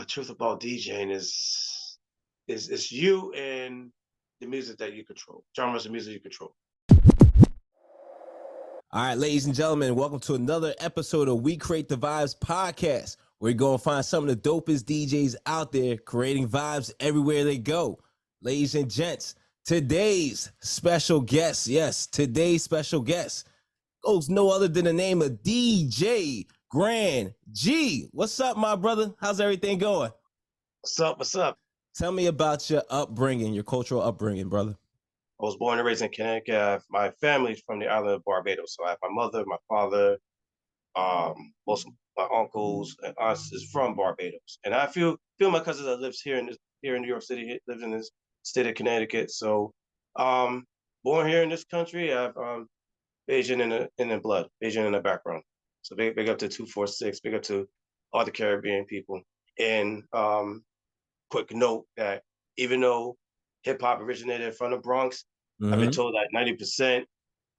Truth About DJing is it's you and the music that you control, genres of music you control. All right, ladies and gentlemen, welcome to another episode of We Create the Vibes podcast. We're going to find some of the dopest DJs out there creating vibes everywhere they go. Ladies and gents, today's special guest, goes no other than the name of DJ Grand G. What's up, my brother? How's everything going? What's up? What's up? Tell me about your upbringing, your cultural upbringing, brother. I was born and raised in Connecticut. My family's from the island of Barbados. So I have my mother, my father, most of my uncles and aunts is from Barbados. And I feel my cousin that lives here in New York City, lives in this state of Connecticut. So born here in this country, I have Asian in the blood, Asian in the background. So big up to 246, big up to all the Caribbean people. And quick note that even though hip hop originated from the Bronx, I've been told that 90%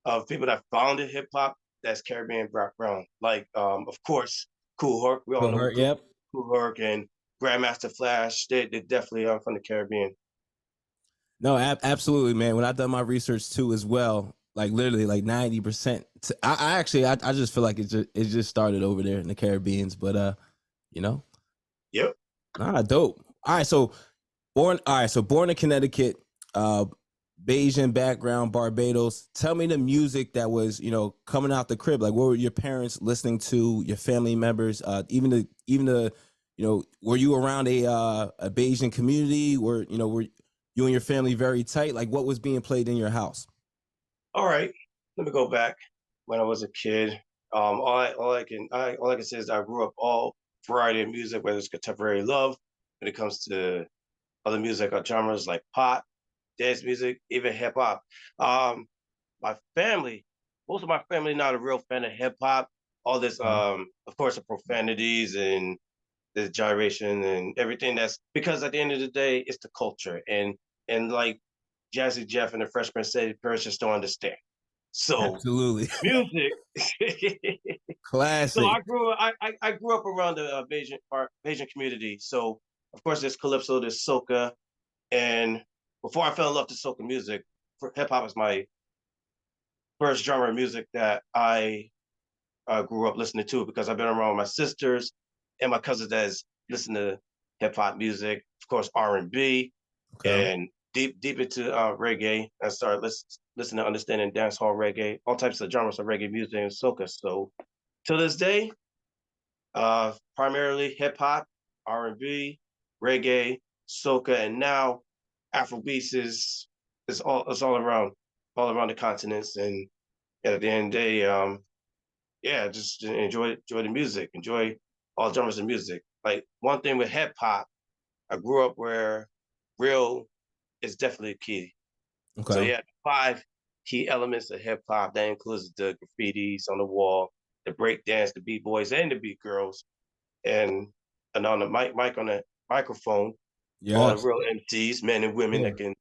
of people that founded hip hop, that's Caribbean background. Like, of course, Kool Herc. We all know Yep. Kool Herc and Grandmaster Flash. They definitely are from the Caribbean. No, absolutely, man. When I done my research too, as well, like literally, like 90%. I just feel like it just started over there in the Caribbeans, but Yep. Dope. All right, so born in Connecticut, Bayesian background, Barbados. Tell me the music that was, coming out the crib. Like, what were your parents listening to? Your family members, even the, were you around a Bayesian community? Were you and your family very tight? Like, what was being played in your house? All right, let me go back when I was a kid. All I can say is I grew up all variety of music, whether it's contemporary love, when it comes to other music or genres like pop, dance music, even hip hop. My family, most of my family, not a real fan of hip hop. All this, of course, the profanities and the gyration and everything. That's because at the end of the day, it's the culture and like Jazzy Jeff and the Fresh Prince said, parents just don't understand. So absolutely, music. Classic. So I grew up around the Bayesian community. So of course there's calypso, there's soca, and before I fell in love with soca music, hip hop is my first genre of music that I grew up listening to because I've been around my sisters and my cousins that listen to hip hop music, of course R&B, and deep into reggae. I started listening to understanding dancehall reggae, all types of genres of reggae music and soca. So to this day, primarily hip hop, R&B, reggae, soca, and now Afrobeats is all around the continents. And at the end of the day, just enjoy the music, enjoy all genres of music. Like one thing with hip hop, I grew up where real is definitely key. Okay. So yeah, 5 key elements of hip hop that includes the graffitis on the wall, the break dance, the beat boys and the beat girls, and on the mic on the microphone, all the real MCs, men and women that can.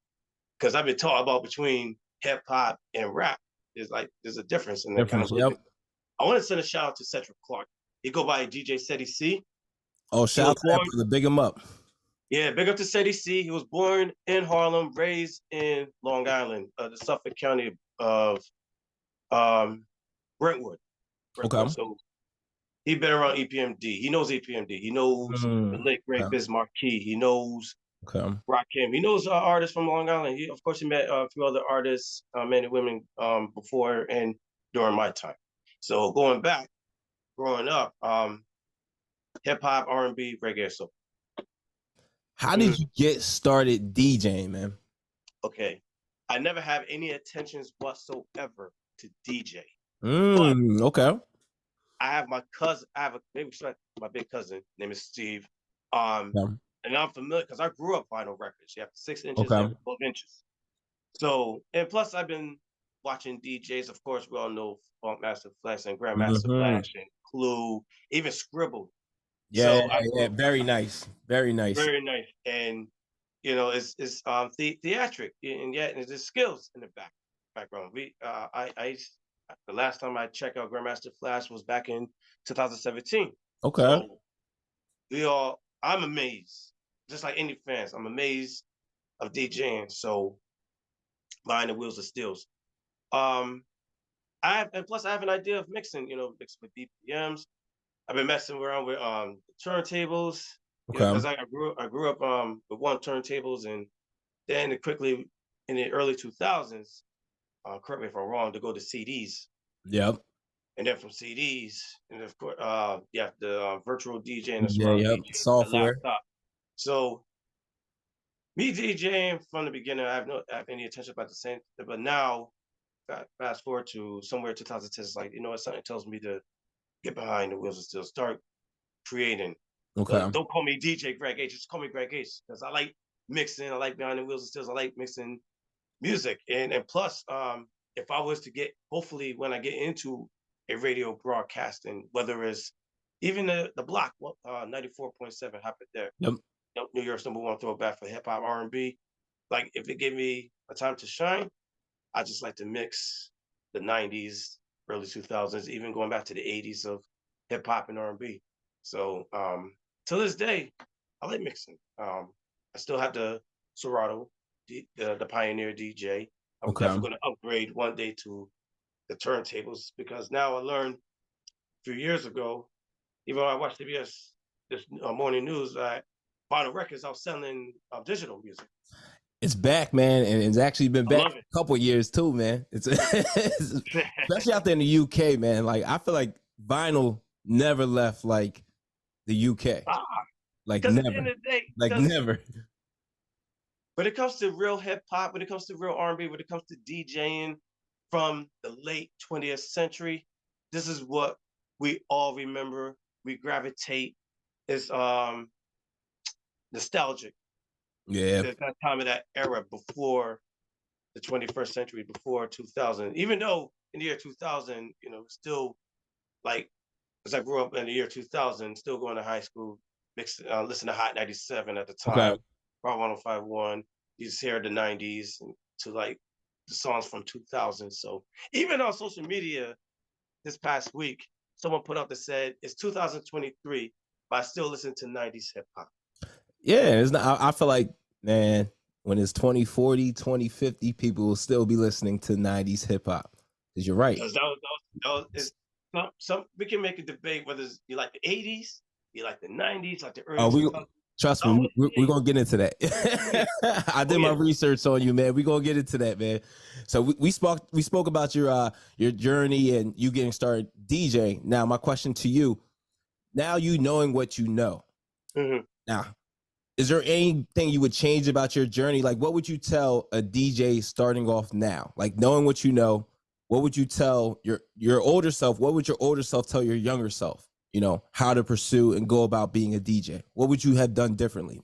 Because I've been taught about between hip hop and rap, there's a difference in that kind of music. I want to send a shout out to Cedric Clark. He go by DJ Ceddy C. Oh, shout out to that brother. Big him up. Yeah, big up to Ceddy C. He was born in Harlem, raised in Long Island, the Suffolk County of Brentwood. Okay. So he been around EPMD. He knows EPMD. He knows the late great Biz Marquis. He knows Rakim. He knows artists from Long Island. Of course, he met a few other artists, men and women, before and during my time. So growing up, hip hop, R&B, reggae. So how did you get started DJing, man? Okay, I never have any intentions whatsoever to DJ. Okay. I have my cousin. My big cousin. Name is Steve. And I'm familiar because I grew up vinyl records. You have 6 inches and 12 inches. So, and plus I've been watching DJs. Of course, we all know Funkmaster Flex and Grandmaster Flash and Clue, even Scribble. Yeah, very nice. Very nice. Very nice. And it's theatric, and yet there's skills in the background. The last time I checked out Grandmaster Flash was back in 2017. Okay. So we all I'm amazed, just like any fans. I'm amazed of DJing. So behind the wheels of steels. Um, and plus I have an idea of mixing. Mixing with BPMs. I've been messing around with turntables. Okay. Because I grew up with one turntables, and then quickly in the early 2000s, correct me if I'm wrong, to go to CDs. Yep. And then from CDs, and of course, the virtual DJ and the Yeah. surround Yep. DJ, the Software. laptop. So me DJing from the beginning, I have any attention about the same. But now, fast forward to somewhere 2010, it's like something tells me to get behind the wheels and still start creating. Okay. Don't call me DJ Greg H, just call me Greg H, because I like mixing. I like behind the wheels and stills. I like mixing music, and plus, if I was to get, hopefully, when I get into a radio broadcasting, whether it's even the block, 94.7 happened there, Yep. New York's #1 throwback for hip hop R&B. Like, if it gave me a time to shine, I just like to mix the '90s, early 2000s, even going back to the '80s of hip hop and R&B. So to this day, I like mixing. I still have the Serato, the Pioneer DJ. I'm Okay. definitely going to upgrade one day to the turntables, because now I learned a few years ago, even though I watched CBS this morning news, that vinyl records are selling digital music. It's back, man, and it's actually been I back love a couple years too, man. It's especially out there in the UK, man. Like I feel like vinyl never left like the UK, like Because at the end never, of the day, like because never. when it comes to real hip hop, when it comes to real R&B, when it comes to DJing from the late 20th century, this is what we all remember. We gravitate. It's nostalgic. Yeah. There's that time of that era before the 21st century, before 2000. Even though in the year 2000, still, like, as I grew up in the year 2000, still going to high school, listen to Hot 97 at the Okay. time, Rock 105.1. You just hear the '90s and to like the songs from 2000. So even on social media this past week, someone put up that said it's 2023, but I still listen to '90s hip hop. Yeah, it's not. I feel like, man, when it's 2040, 2050, people will still be listening to 90s hip hop. Because you're right. Because is some we can make a debate whether you like the '80s, you like the '90s, like the early Oh, we 2000s. trust I me, always we're say, gonna get into that. yeah, I oh did my yeah, research on you, man. We're gonna get into that, man. So we spoke about your journey and you getting started DJing. Now, my question to you, now you knowing what you know. hmm Now, is there anything you would change about your journey? Like, what would you tell a DJ starting off now? Like, knowing what you know, what would you tell your older self? What would your older self tell your younger self? How to pursue and go about being a DJ. What would you have done differently?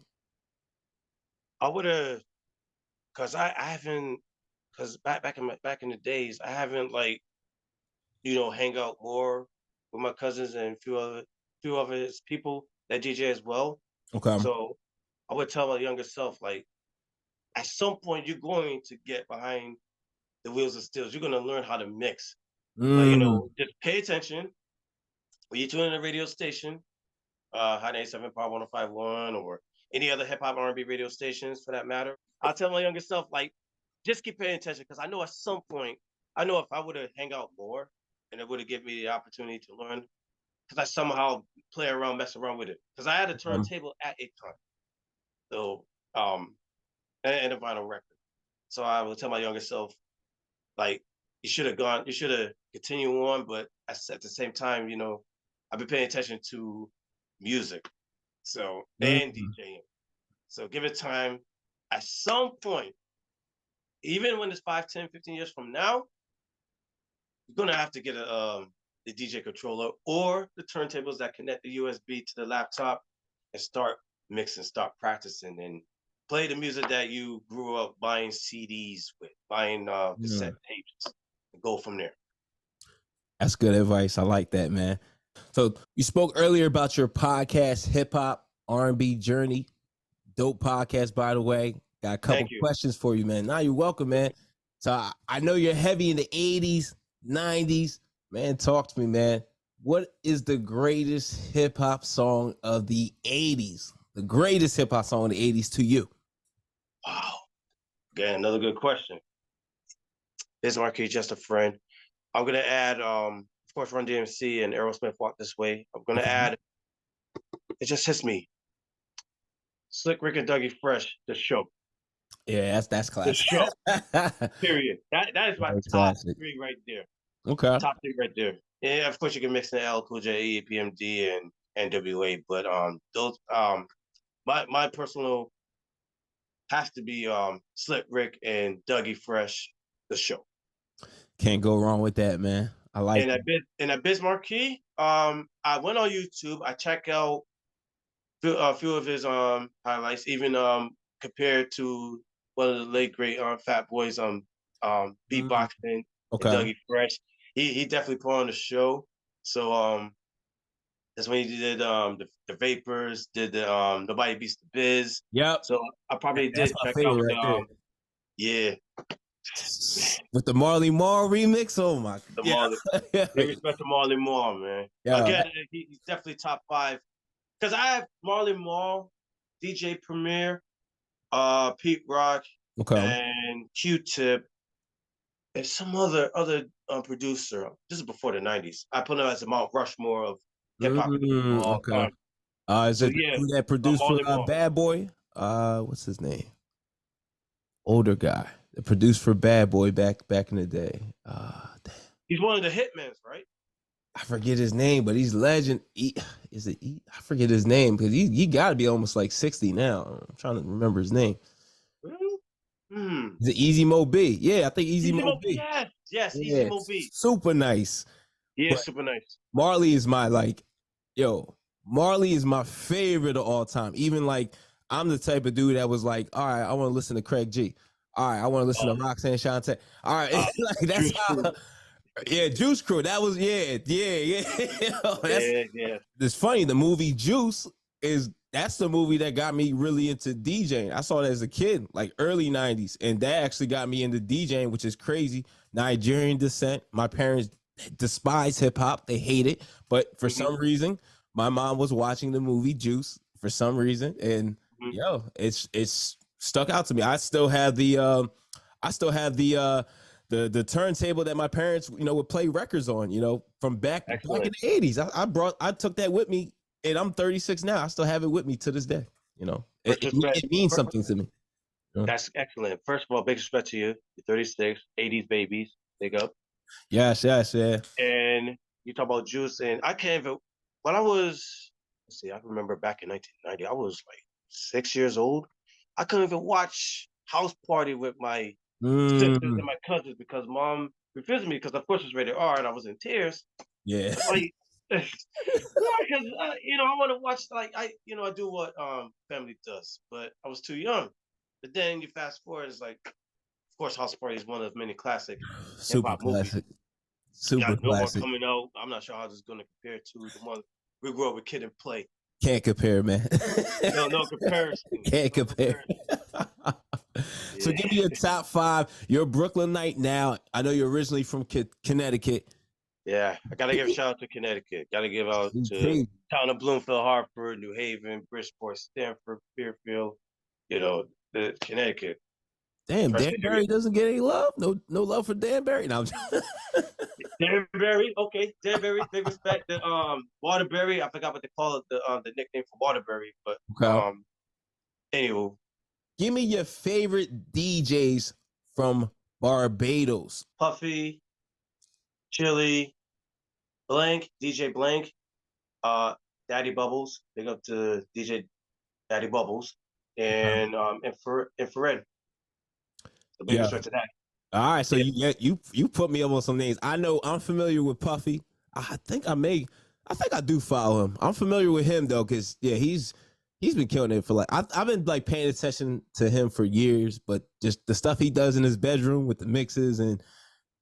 I would have, cause I haven't, cause back in the days, I haven't, like, hang out more with my cousins and few of his people that DJ as well. Okay. So I would tell my younger self, like, at some point you're going to get behind the wheels of steels. You're gonna learn how to mix. Like, Mm, just pay attention when you tune in a radio station, Hot 97 Power 105.1, or any other hip hop R&B radio stations for that matter. I'll tell my younger self, like, just keep paying attention, because I know at some point, I know if I would have hang out more and it would have given me the opportunity to learn, because I somehow play around, mess around with it. Because I had a turntable at a time. So, and a vinyl record. So I would tell my younger self, like, you should have continued on, but at the same time, I've been paying attention to music. So, and mm. DJing. So give it time. At some point, even when it's 5, 10, 15 years from now, you're gonna have to get the DJ controller or the turntables that connect the USB to the laptop and start mixing, start practicing, and play the music that you grew up buying CDs with, buying cassette Mm. tapes, and go from there. That's good advice. I like that, man. So you spoke earlier about your podcast, hip hop R&B journey. Dope podcast, by the way. Got a couple Thank you. questions for you, man. Now you're welcome, man. So I know you're heavy in the 80s, 90s. Man, talk to me, man. What is the greatest hip hop song of the 80s? the greatest hip hop song in the 80s to you? Wow. Again, another good question. Biz Markie, Just a Friend. I'm gonna add, of course, Run DMC and Aerosmith Walk This Way. I'm gonna Okay. add, it just hits me. Slick Rick and Dougie Fresh, the show. Yeah, that's The classic. show. Period. That is my That's top classic. three right there. Okay. Top three right there. Yeah, of course you can mix in L, Cool J, EPMD, and NWA, but those my personal has to be Slick Rick and Dougie Fresh, the show. Can't go wrong with that, man. I like And it. at Biz Markie, I went on YouTube. I checked out a few of his highlights, even compared to one of the late great Fat Boys beatboxing and Okay. Dougie Fresh. He definitely put on the show. So that's when he did the Vapors, did the Nobody Beats the Biz. Yep. So I probably That's did my check out favorite the right there. yeah, With the Marley Marl remix. Oh my. the Yeah. Marley. Big respect to Marley Marl, man. Yeah. Again, he's definitely top five. Because I have Marley Marl, DJ Premier, Pete Rock, Okay. and Q-Tip, and some other producer. This is before the '90s. I put him as a Mount Rushmore of hip hop producers of all Okay. time. Is So it the yeah, dude that produced for Marley Marl. Bad Boy? What's his name? Older guy that produced for Bad Boy back in the day. Damn. He's one of the hitmans, right? I forget his name, but he's legend. I forget his name because he got to be almost like 60 now. I'm trying to remember his name. Really? Hmm. Is it Easy Mo B? Yeah, I think Easy Easy Mo Mo, B. yes, Easy Yeah, Mo B. super nice. Yeah, But super nice. Marley is my Marley is my favorite of all time. Even like I'm the type of dude that was like, all right, I want to listen to Craig G. All right, I want to listen to Roxanne Shante. All right, like that's Juice how. Crew. Yeah, Juice Crew. That was yeah. Yeah. It's funny. The movie Juice that's the movie that got me really into DJing. I saw it as a kid, like early '90s, and that actually got me into DJing, which is crazy. Nigerian descent. My parents despise hip hop; they hate it, but for some reason, my mom was watching the movie Juice for some reason, and it's stuck out to me. I still have the the turntable that my parents would play records on, from back in the 80s. I took that with me, and I'm 36 now. I still have it with me to this day. It means something to me. That's excellent. First of all, big respect to you. You're 36, 80s babies. Big up. Yes, yeah. And you talk about Juice, and I can't even. When I was, let's see, I remember back in 1990, I was like 6 years old. I couldn't even watch House Party with my sisters and my cousins because mom refused me because of course it was rated R and I was in tears. Yeah. Like, yeah, because I want to watch I do what family does, but I was too young. But then you fast forward, it's like, of course, House Party is one of many classic hip Super hop movies. classic. You Super got no one classic. coming out. I'm not sure how this is going to compare to the one we grew up with Kid and Play. Can't compare, man. No comparison. Can't compare. So give me your top five. You're a Brooklynite now. I know you're originally from Connecticut. Yeah, I gotta give a shout out to Connecticut. Gotta give out to town of Bloomfield, Hartford, New Haven, Bridgeport, Stamford, Fairfield. The Connecticut. Damn, Danbury doesn't get any love. No love for Danbury. No, Danbury, okay, Danbury, big respect. The Waterbury, I forgot what they call it, the nickname for Waterbury, but anywho. Give me your favorite DJs from Barbados. Puffy, Chili, Blank, DJ Blank, Daddy Bubbles. Big up to DJ Daddy Bubbles, and Infrared. So big respect to that. All right, so you put me up on some names. I know I'm familiar with Puffy. I think I do follow him. I'm familiar with him though, because he's been killing it for like I've been like paying attention to him for years, but just the stuff he does in his bedroom with the mixes and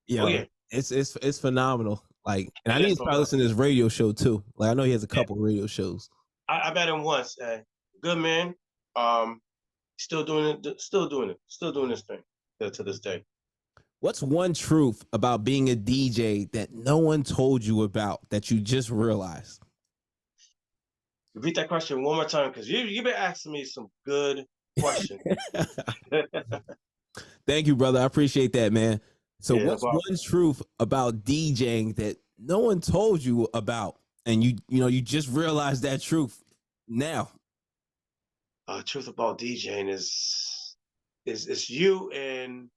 it's phenomenal. Like, and I need to probably listen to his radio show too. Like, I know he has a couple radio shows. I met him once. Good man. Still doing this thing to this day. What's one truth about being a DJ that no one told you about that you just realized? Repeat that question one more time because you've been asking me some good questions. Thank you, brother. I appreciate that, man. So, Yeah, no what's problem. one truth about DJing that no one told you about, and you just realized that truth now? Truth about DJing is you and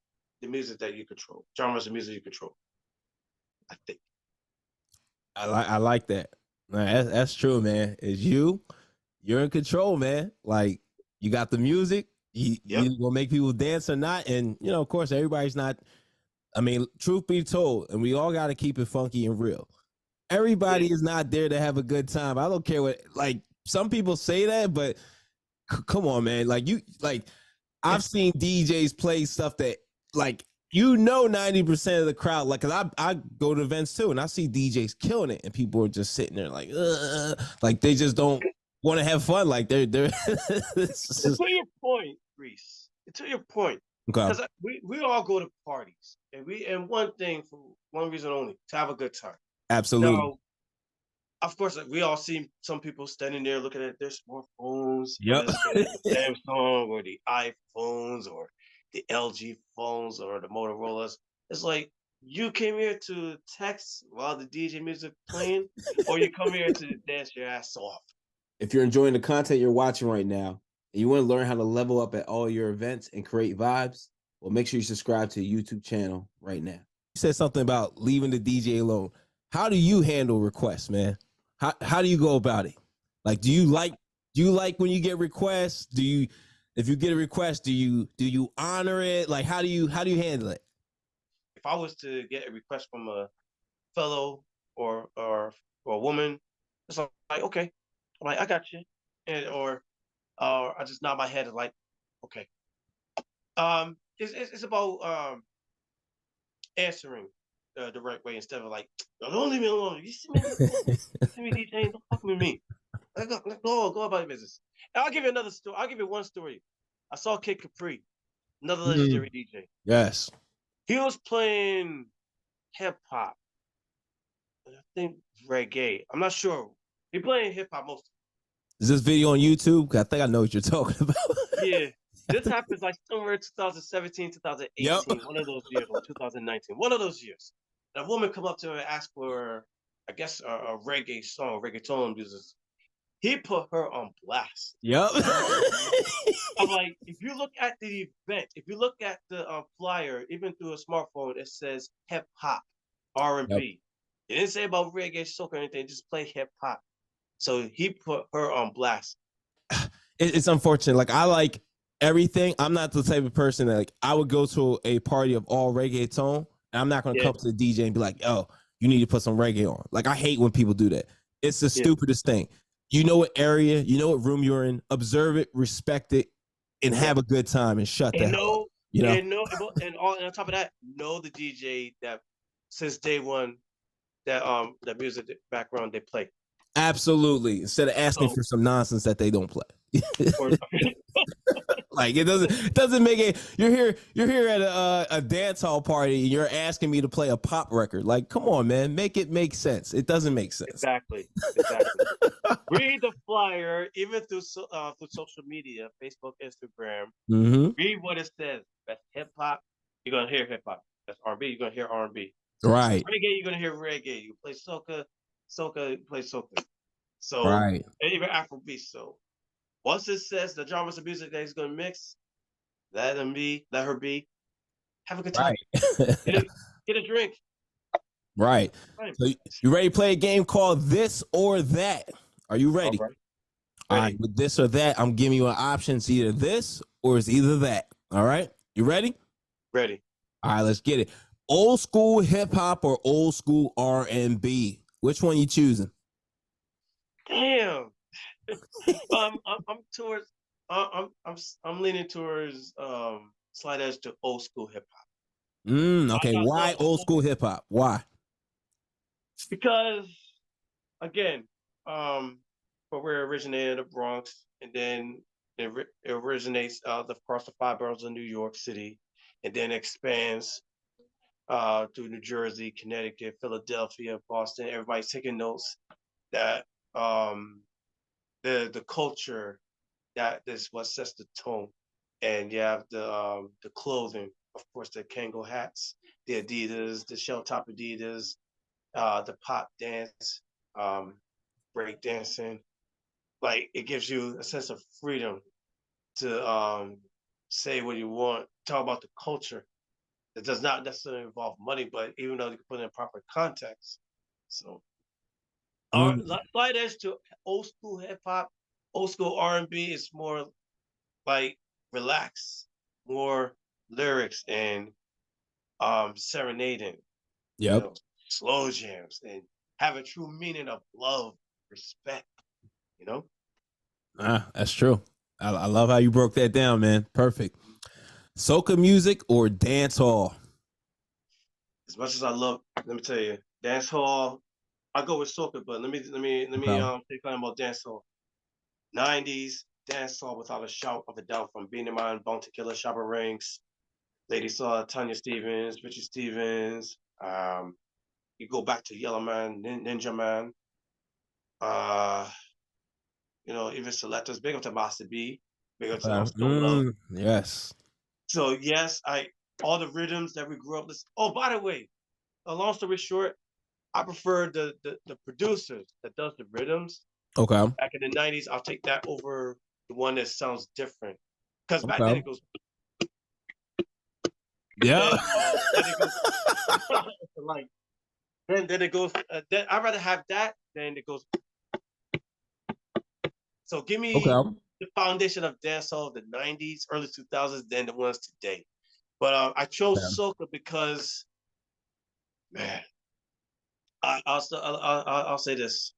the music that you control, genres of music you control. I think. I like that. Man, that's true, man. It's you're in control, man. Like you got the music, Yep. you gonna make people dance or not, and of course, everybody's not. I mean, truth be told, and we all got to keep it funky and real. Yeah. Everybody is not there to have a good time. I don't care what like some people say that, but come on, man. Like I've seen DJs play stuff that like 90% of the crowd like cuz I go to events too and I see DJs killing it and people are just sitting there like they just don't want to have fun like they're To your point, Reese. To your point, okay. because we all go to parties, and one thing for one reason only, to have a good time. Absolutely. Now, of course, like, we all see some people standing there looking at their smartphones, Yep. whether it's the Samsung or the iPhones or the LG phones or the Motorola's. It's like you came here to text while the DJ music playing, or you come here to dance your ass off. If you're enjoying the content you're watching right now and you want to learn how to level up at all your events and create vibes, well, make sure you subscribe to the YouTube channel right now. You said something about leaving the DJ alone. How do you handle requests, man? How do you go about it? Like, do you like when you get requests? Do you if you get a request, do you honor it? Like, how do you handle it? If I was to get a request from a fellow or a woman, it's like okay, I'm like I got you, and or I just nod my head and like okay. It's about answering the right way instead of like don't leave me alone. You see me, DJ, don't fuck with me. Go about your business. And I'll give you another story. I'll give you one story. I saw Kid Capri, another legendary DJ. Yes. He was playing hip hop. I think reggae. I'm not sure. He playing hip hop most. Is this video on YouTube? I think I know what you're talking about. Yeah. This happens like somewhere 2017, Yep. 2018, one of those years, or 2019, one of those years. And a woman come up to her and ask for, I guess, a reggae song, reggaeton music. He put her on blast. Yep. I'm like, if you look at the event, if you look at the flyer, even through a smartphone, it says hip hop, R and Yep. B. It didn't say about reggae, soca, or anything. Just play hip hop. So he put her on blast. It's unfortunate. Like I like everything. I'm not the type of person that like I would go to a party of all reggaeton, and I'm not gonna Yeah, come to the DJ and be like, "Oh, you need to put some reggae on." Like I hate when people do that. It's the yeah. stupidest thing. You know what area, you know what room you're in. Observe it, respect it, and Yep. have a good time and shut the And hell up. no, You know, and no, and on top of that, know the DJ that since day one that music background they play. absolutely. Instead of asking So for some nonsense that they don't play. or Like it doesn't make it. You're here at a dance hall party. And you're asking me to play a pop record. Like, come on, man, make it make sense. It doesn't make sense. exactly. Read the flyer, even through social media, Facebook, Instagram. Mm-hmm. Read what it says. That's hip hop. You're gonna hear hip hop. That's R&B. You're gonna hear R&B. Right, Reggae. You're gonna hear reggae. You play soca. You play soca. So right, and even Afrobeat. So once it says the genres of music that he's gonna mix, let him be. Let her be. Have a good time. Get right, a, get a drink. right. Fine. So you ready to play a game called This or That? Are you All ready? right. All Ready. right. With this or that, I'm giving you an option. It's either this or it's either that. All right. You ready? Ready. All right. Let's get it. Old school hip hop or old school R&B? Which one you choosing? Damn. I'm towards. I'm leaning towards slight edge to old school hip hop. Okay. I Why love old school hip hop? Why? because again, but where it originated in the Bronx, and then it originates across the five boroughs of New York City, and then expands through New Jersey, Connecticut, Philadelphia, Boston. Everybody's taking notes that the culture that is what sets the tone. And you have the clothing, of course, the Kango hats, the Adidas, the shell top Adidas, the pop dance, break dancing. Like it gives you a sense of freedom to say what you want, talk about the culture. It does not necessarily involve money, but even though you can put it in proper context. So our Mm. slight edge to old school hip hop, old school R&B is more like relaxed, more lyrics and serenading, you Yep. know, slow jams and have a true meaning of love, respect, you know? That's true. I love how you broke that down, man. Perfect. Soca music or dance hall? As much as I love, let me tell you, dance hall, I go with soca, but let me Okay. take time about dance hall. 90s dance hall without a shout of a doubt from Beanie Man, Bone to Killer, Shabba Ranks, Lady Saw, Tanya Stevens, Richie Stevens. You go back to Yellow Man, Ninja Man. Uh, even Selectors. Big up to Master B. Big up to Okay. Stone Love. Yes. So yes, I all the rhythms that we grew up listening. Oh, by the way, a long story short, I prefer the producers that does the rhythms Okay. back in the 90s. I'll take that over the one that sounds different. Because back then Okay. it goes, Yeah. then it goes like then it goes. Then I'd rather have that than it goes. So give me Okay. the foundation of dancehall of the 90s, early 2000s than the ones today. But I chose Okay. soca because, man, I'll say this.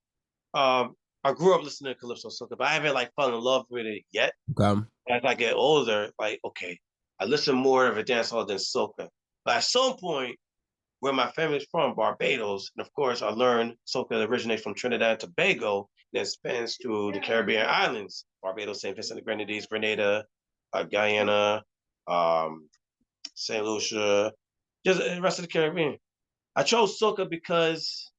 I grew up listening to calypso soca, but I haven't like fallen in love with it yet. Okay. As I get older, like okay, I listen more of a dancehall than soca. But at some point, where my family's from, Barbados, and of course, I learned soca originates from Trinidad and Tobago, and then spans through the Caribbean islands: Barbados, Saint Vincent and the Grenadines, Grenada, Guyana, um, Saint Lucia, just the rest of the Caribbean. I chose soca because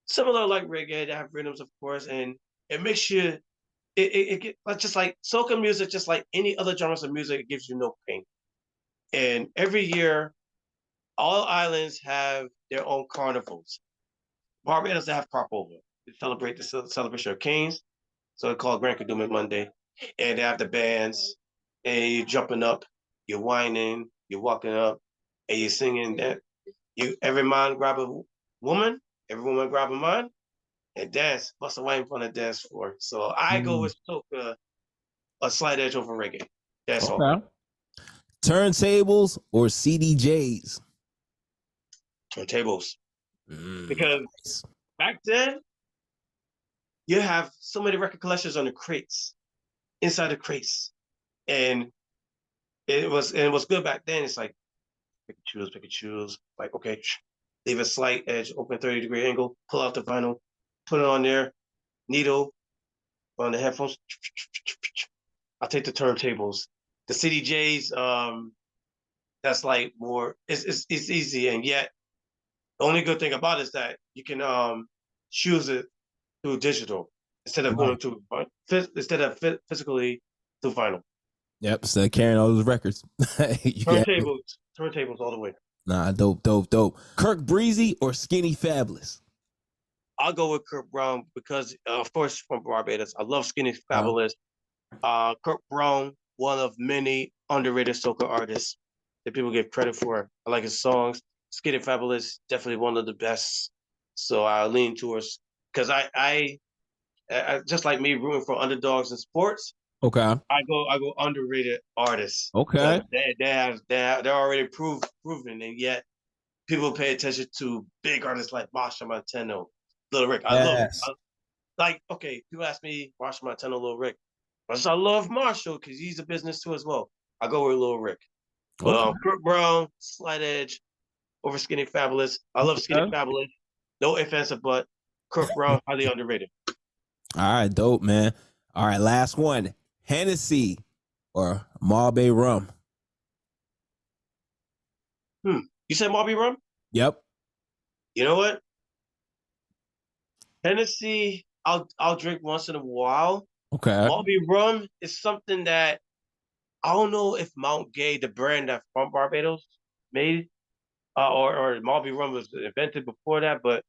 similar like reggae, they have rhythms, of course, and it makes you just like soca music, just like any other genres of music, it gives you no pain. And every year, all islands have their own carnivals. Barbados have Carpover. They celebrate the celebration of Kings, so it's called Grand Kadooment Monday. And they have the bands, and you're jumping up, you're whining, you're walking up, and you're singing that every man grab a woman, every woman grab a man, and dance, bust a wine on the dance floor. So I go Mm. with soca, a slight edge over reggae. That's all. Okay. Turntables or CDJs? Turntables. Mm, Because nice. back then, you have so many record collections on the crates, inside the crates. And it was good back then. It's like pick and choose. Like, okay, leave a slight edge, open 30-degree angle, pull out the vinyl, put it on there, needle on the headphones. I'll take the turntables. The CDJs, that's like more it's easy, and yet the only good thing about it is that you can choose it through digital instead of Right. going to physically through vinyl. Yep. So carrying all those records. You can. Turntables all the way. Nah, dope, dope, dope. Kirk Breezy or Skinny Fabulous? I'll go with Kurt Brown because, of course, from Barbados. I love Skinny Huh? Fabulous. Kurt Brown, one of many underrated soca artists that people give credit for. I like his songs. Skinny Fabulous, definitely one of the best. So I lean towards because I just like me rooting for underdogs in sports. Okay. I go underrated artists because Okay. they're already proven, and yet people pay attention to big artists like Marsha Montano, Little Rick. I love Yes. like okay, people ask me Marsha Montano, Little Rick. I love Marshall because he's a business too as well. I go with Little Rick. But Okay. Kurt Brown, slight edge over Skinny Fabulous. I love Skinny Okay. Fabulous. No offensive, but Kurt Brown highly underrated. All right, dope, man. All right, last one. Hennessy or Marbe Rum? You said Marby Rum? Yep. You know what? Hennessy. I'll drink once in a while. Okay. Malby rum is something that I don't know if Mount Gay, the brand that from Barbados made, or Malby rum was invented before that. But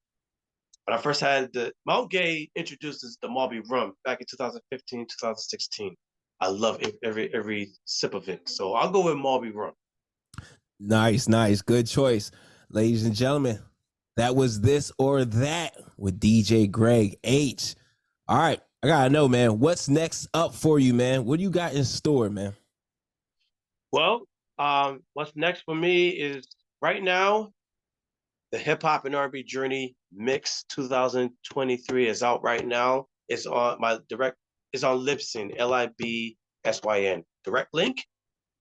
when I first had the Mount Gay introduces the Malby rum back in 2015, 2016. I love every sip of it. So I'll go with Malby rum. Nice, nice. Good choice. Ladies and gentlemen, that was This or That with DJ Greg H. All right. I gotta know, man, what's next up for you, man? What do you got in store, man? Well, what's next for me is right now the hip hop and R&B journey mix 2023 is out right now. It's on my direct. It's on Libsyn, Libsyn. Direct link,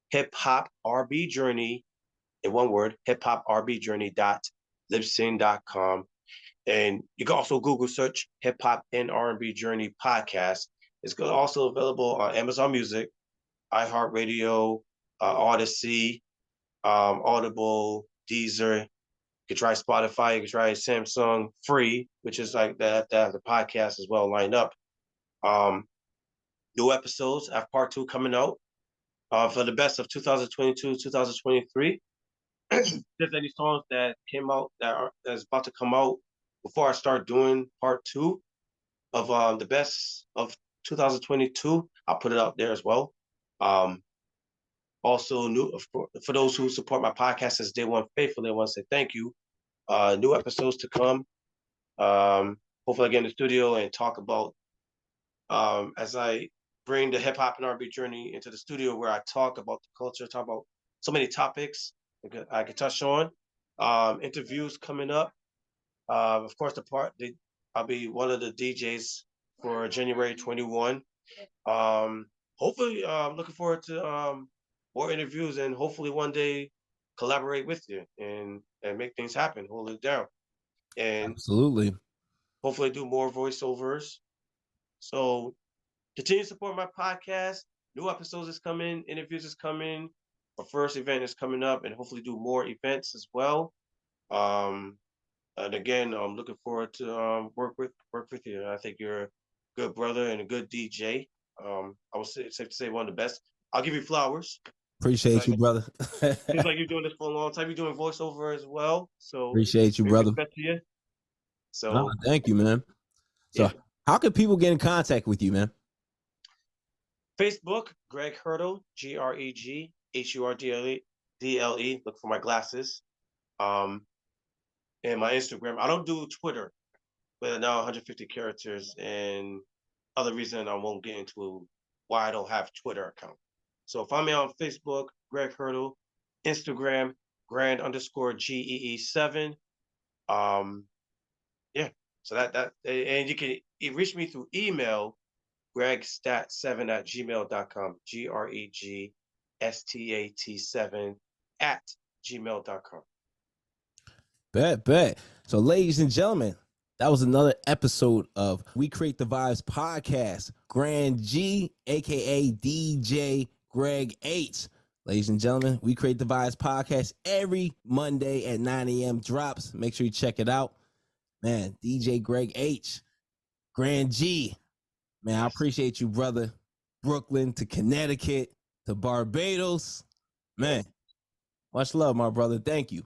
hip hop RB journey in one word, hip hop RB journey dot libsyn.com. And you can also Google search hip hop and R&B journey podcast. It's also available on Amazon Music, iHeartRadio, Odyssey, Audible, Deezer. You can try Spotify, you can try Samsung Free, which is like that the podcast as well lined up. Um, New episodes. I have part 2 coming out for the best of 2022, 2023. There's any songs that came out that's about to come out before I start doing part 2 of the best of 2022, I'll put it out there as well. Um, Also, new for those who support my podcast as day one faithfully, I want to say thank you. New episodes to come. Hopefully, I get in the studio and talk about as I bring the hip hop and R&B journey into the studio, where I talk about the culture, talk about so many topics I could touch on. Interviews coming up. Of course, I'll be one of the DJs for January 21. Hopefully, looking forward to more interviews and hopefully one day collaborate with you and make things happen, hold it down, and Absolutely. hopefully do more voiceovers. So continue to support my podcast. New episodes is coming, interviews is coming. My first event is coming up, and hopefully do more events as well. Um, and again, I'm looking forward to work with you. I think you're a good brother and a good DJ. I would say it's safe to say one of the best. I'll give you flowers. Appreciate you, brother. Seems like you're doing this for a long time. You're doing voiceover as well, so Appreciate you, great brother. respect to you. Oh, So thank you, man. So, yeah, how can people get in contact with you, man? Facebook, Greg Hurdle, GregHurdle. Look for my glasses. Um, and my Instagram. I don't do Twitter, but now 150 characters, and other reason I won't get into why I don't have Twitter account. So find me on Facebook, Greg Hurdle, Instagram, grand_GEE7. Um, yeah. So and you can reach me through email, gregstat7@gmail.com. GREGSTAT7@gmail.com. Bet. So, ladies and gentlemen, that was another episode of We Create the Vibes podcast. Grand G, aka DJ Greg H. Ladies and gentlemen, We Create the Vibes podcast every Monday at 9 a.m. drops. Make sure you check it out. Man, DJ Greg H. Grand G. Man, I appreciate you, brother. Brooklyn to Connecticut to Barbados. Man, much love, my brother. Thank you.